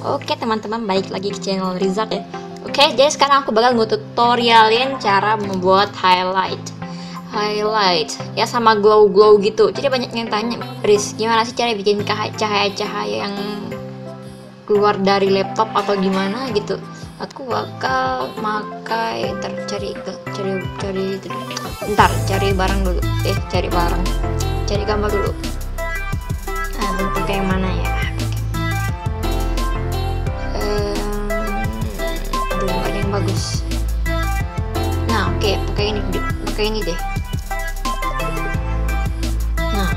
Oke teman-teman, balik lagi ke channel Rizak ya. Oke, jadi sekarang aku bakal nge-tutorialin cara membuat highlight ya, sama glow gitu. Jadi banyak yang tanya, Riz, gimana sih cara bikin cahaya-cahaya yang keluar dari laptop atau gimana gitu. Aku bakal pakai cari barang dulu. Cari gambar dulu. Pakai yang mana ya? Belum ada yang bagus. Nah, oke, pakai ini deh. Nah,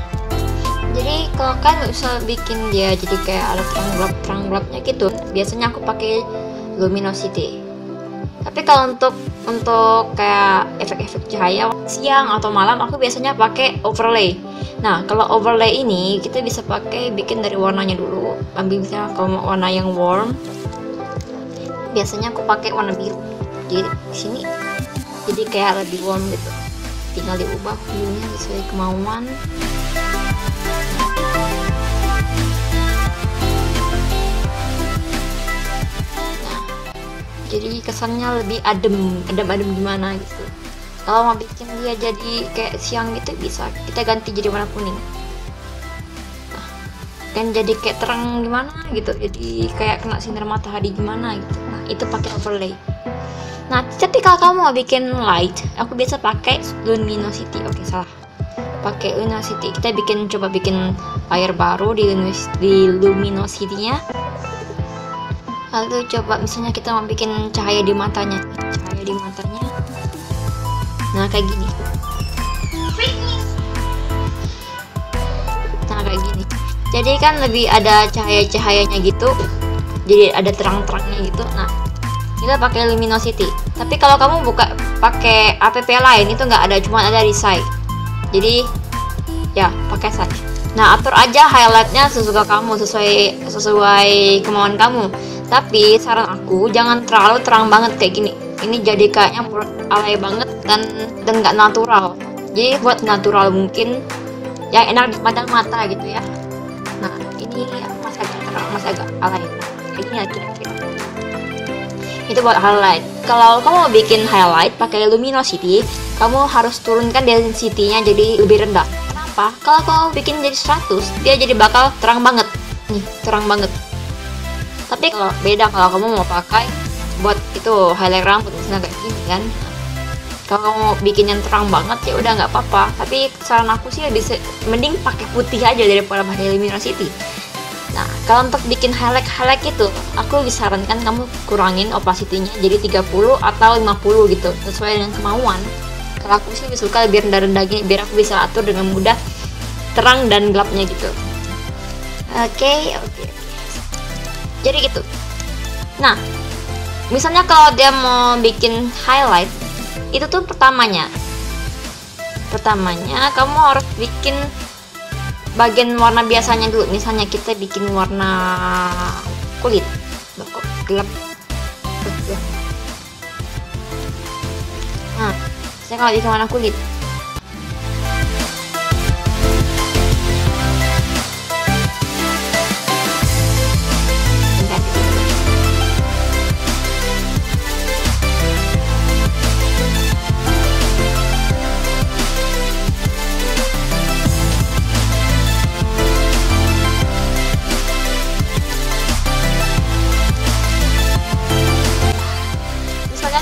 jadi kalau kalian bisa bikin dia jadi kayak ada terang gelapnya gitu, biasanya aku pakai luminosity. Tapi kalau untuk kayak efek-efek cahaya siang atau malam, aku biasanya pakai overlay. Nah, kalau overlay ini kita bisa bikin dari warnanya dulu. Ambil misalnya kalau mau warna yang warm, biasanya aku pakai warna biru. Jadi di sini jadi kayak lebih warm gitu. Tinggal diubah huenya sesuai kemauan. Jadi kesannya lebih adem gimana gitu. Kalau mau bikin dia jadi kayak siang gitu, bisa kita ganti jadi warna kuning. Nah, kan jadi kayak terang gimana gitu, jadi kayak kena sinar matahari gimana gitu. Nah, itu pakai overlay. Nah, tapi kalau kamu mau bikin light, aku biasa pakai luminosity. Oke, salah, pakai luminosity. Kita coba bikin layer baru di luminosity-nya. Lalu coba misalnya kita mau bikin cahaya di matanya. Nah, kayak gini. Jadi kan lebih ada cahayanya gitu. Jadi ada terang-terangnya gitu. Nah, kita pakai luminosity. Tapi kalau kamu pakai app lain, itu nggak ada, cuma ada di side. Jadi ya pakai side. Nah, atur aja highlightnya sesuka kamu, sesuai kemauan kamu. Tapi saran aku, jangan terlalu terang banget kayak gini. Ini jadi kayaknya alay banget dan nggak natural. Jadi buat natural mungkin yang enak dipandang mata gitu ya. Nah, ini masih agak terang, masih agak alay. Ini ya kira-kira. Itu buat highlight. Kalau kamu mau bikin highlight pakai luminosity, kamu harus turunkan density-nya jadi lebih rendah. Kenapa? Kalau kamu bikin jadi 100, dia jadi bakal terang banget. Nih, terang banget. Tapi kalau beda, kalau kamu mau pakai buat itu highlight rambut misalnya kayak gini kan, kalau kamu mau bikin yang terang banget ya udah nggak apa-apa. Tapi saran aku sih mending pakai putih aja daripada pakai luminosity. Nah, kalau untuk bikin highlight itu, aku disarankan kamu kurangin opacity-nya jadi 30 atau 50 gitu, sesuai dengan kemauan. Kalau aku sih suka lebih rendah gini, biar aku bisa atur dengan mudah terang dan gelapnya gitu. Oke. Jadi gitu. Nah, misalnya kalau dia mau bikin highlight, itu tuh pertamanya kamu harus bikin bagian warna biasanya dulu. Misalnya kita bikin warna kulit. Kok gelap. Nah, saya kalau bikin warna kulit,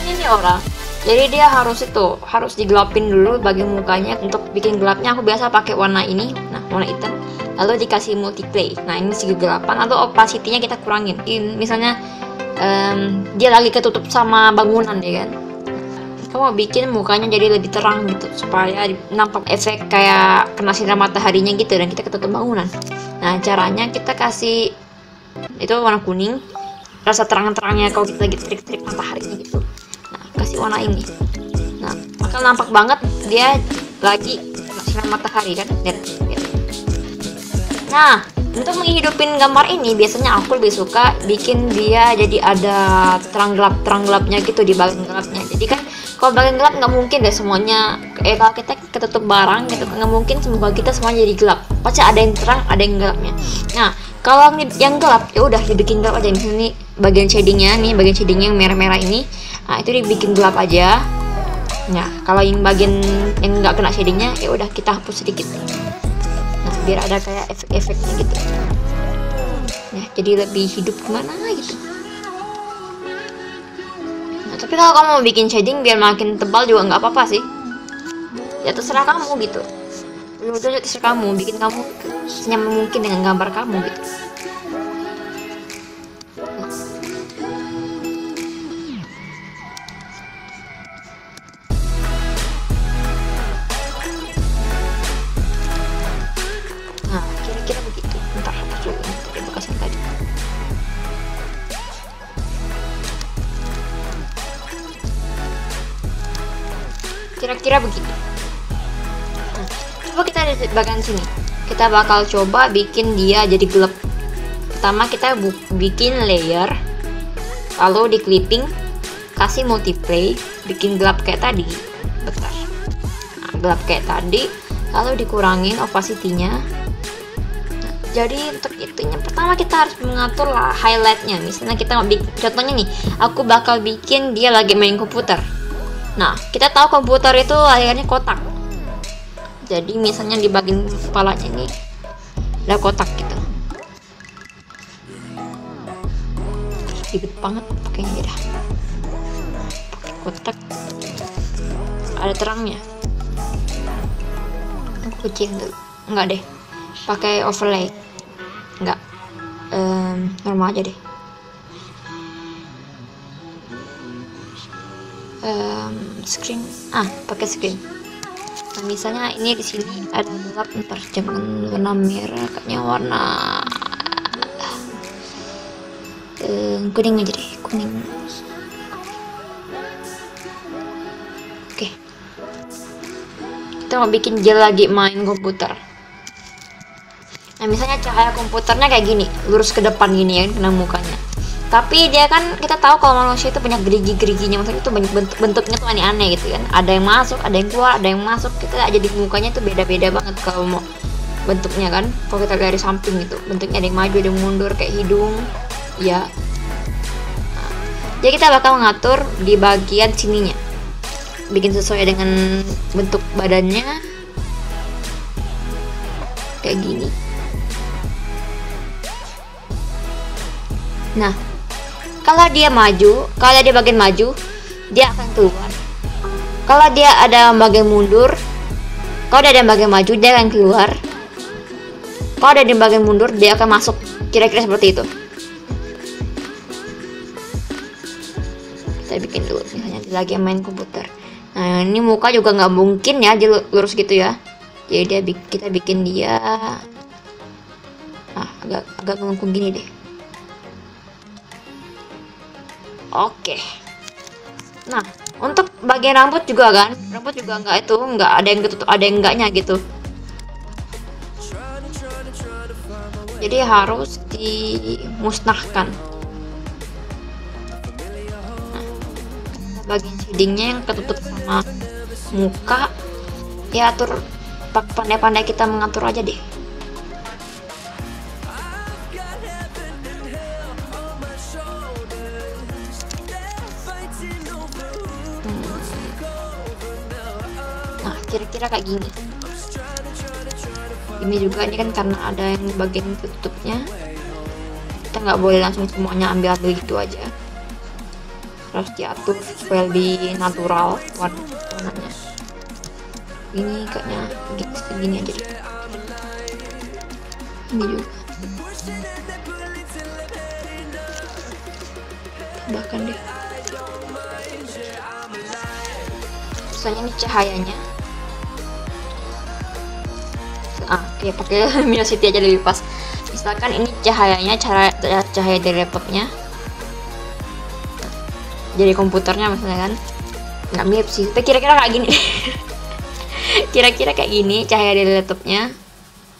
ini orang, jadi dia harus digelapin dulu bagian mukanya. Untuk bikin gelapnya aku biasa pakai warna ini, nah warna hitam, lalu dikasih multiply. Nah, ini segi kegelapan atau opacity-nya kita kurangin. Misalnya dia lagi ketutup sama bangunan ya kan, kamu bikin mukanya jadi lebih terang gitu supaya nampak efek kayak kena sinar mataharinya gitu dan kita ketutup bangunan. Nah, caranya kita kasih itu warna kuning, rasa terang-terangnya kalau kita lagi terik mataharinya gitu. Kasih warna ini. Nah, bakal nampak banget dia lagi sinar matahari kan. Lihat. Nah, untuk menghidupin gambar ini biasanya aku lebih suka bikin dia jadi ada terang gelapnya gitu di bagian gelapnya. Jadi kan kalau bagian gelap nggak mungkin deh semuanya. Kalau kita ketutup barang gitu nggak mungkin muka kita semuanya jadi gelap. Pasti ada yang terang, ada yang gelapnya. Nah, Kalau yang gelap ya udah dibikin gelap aja. Misalnya nih bagian shadingnya yang merah-merah ini, nah itu dibikin gelap aja. Nah kalau yang bagian yang nggak kena shadingnya ya udah kita hapus sedikit. Nah biar ada kayak efek-efeknya gitu. Nah jadi lebih hidup gimana gitu. Nah tapi kalau kamu mau bikin shading biar makin tebal juga nggak apa-apa sih. Ya terserah kamu gitu. Udah terserah kamu, bikin kamu senyaman mungkin dengan gambar kamu gitu. Nah kira-kira begitu. Bentar hapus dulu tadi bekasan tadi. Kira-kira begitu. Coba kita di bagian sini, kita bakal coba bikin dia jadi gelap. Pertama kita bikin layer, lalu di clipping, kasih multiply, bikin gelap kayak tadi. Bentar, nah, gelap kayak tadi, lalu dikurangin opacity-nya. Nah, jadi untuk itunya pertama kita harus mengatur lah highlightnya. Misalnya kita mau bikin, contohnya nih, aku bakal bikin dia lagi main komputer. Nah kita tahu komputer itu layarnya kotak. Jadi misalnya di bagian kepalanya ini ada kotak gitu. Ribet banget pakainya dah. Pakai kotak ada terangnya. Aku kecil dulu. Enggak deh. Pakai overlay. Enggak. Normal aja deh. Screen. Pakai screen. Nah, misalnya ini di sini ada gelap, ntar jangan warna merah, kayaknya warna kuning aja deh, kuning. Oke. Kita mau bikin dia lagi main komputer. Nah, misalnya cahaya komputernya kayak gini, lurus ke depan gini ya, kena mukanya. Tapi dia kan kita tahu kalau manusia itu banyak gerigi-geriginya, maksudnya itu banyak bentuknya tuh aneh-aneh gitu kan. Ada yang masuk, ada yang keluar, ada yang masuk. Kita jadi mukanya tuh beda-beda banget kalau mau bentuknya kan. Kalau kita dari samping itu bentuknya ada yang maju, ada yang mundur kayak hidung. Ya. Nah, jadi kita bakal ngatur di bagian sininya. Bikin sesuai dengan bentuk badannya. Kayak gini. Nah, kalau dia maju, kalau dia bagian maju, dia akan keluar. Kalau dia ada bagian mundur, kalau dia ada bagian maju, dia akan keluar. Kalau ada di bagian mundur, dia akan masuk. Kira-kira seperti itu. Kita bikin dulu, misalnya lagi main komputer. Nah, ini muka juga nggak mungkin ya, dia lurus gitu ya. Jadi kita bikin dia, agak melengkung gini deh. Oke. Nah, untuk bagian rambut juga kan, rambut juga nggak ada yang ketutup, ada yang enggaknya gitu. Jadi harus dimusnahkan. Nah, bagian shadingnya yang ketutup sama muka, ya atur pandai-pandai kita mengatur aja deh. Kira-kira kayak gini. Ini juga ini kan karena ada yang bagian tutupnya, kita nggak boleh langsung semuanya ambil gitu aja. Harus diatur supaya lebih natural warnanya. Ini kayaknya segini aja deh. Ini juga. Tambahkan deh. Misalnya ini cahayanya. Oke, pakai luminosity aja lebih pas. Misalkan ini cahayanya, cahaya dari laptopnya, jadi komputernya misalnya kan, nggak mirip sih, tapi kira-kira kayak gini. Kira-kira kayak gini cahaya dari laptopnya,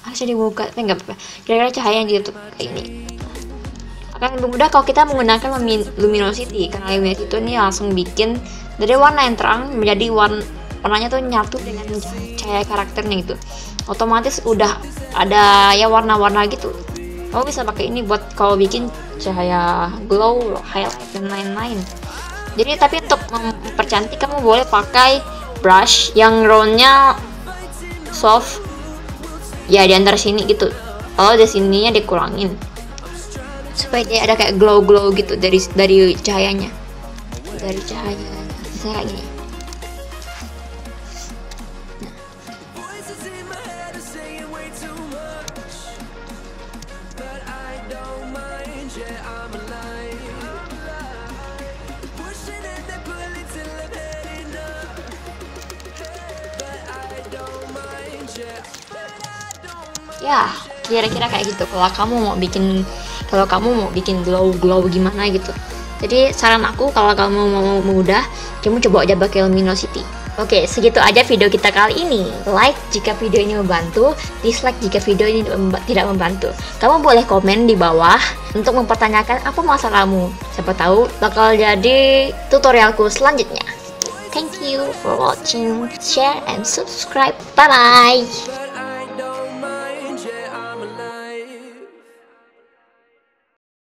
harusnya dibuka, tapi nggak apa-apa. Kira-kira cahaya yang di laptop kayak ini. Akan lebih mudah kalau kita menggunakan luminosity, karena luminosity itu nih langsung bikin dari warna yang terang menjadi warnanya tuh nyatu dengan cahaya karakternya gitu. Otomatis udah ada ya warna-warna gitu, Kamu bisa pakai ini buat kalau bikin cahaya glow, highlight dan lain-lain. Jadi tapi untuk mempercantik kamu boleh pakai brush yang roundnya soft ya, di antara sini gitu. Kalau di sininya dikurangin supaya dia ada kayak glow gitu dari cahayanya, misalnya kayak gini. Ya, kira-kira kayak gitu. Kalau kamu mau bikin glow gimana gitu. Jadi saran aku, kalau kamu mau mudah, kamu coba aja pakai luminosity. Oke, segitu aja video kita kali ini. Like jika video ini membantu, dislike jika video ini tidak membantu. Kamu boleh komen di bawah untuk mempertanyakan apa masalahmu. Siapa tahu bakal jadi tutorialku selanjutnya. Thank you for watching, share and subscribe. Bye bye.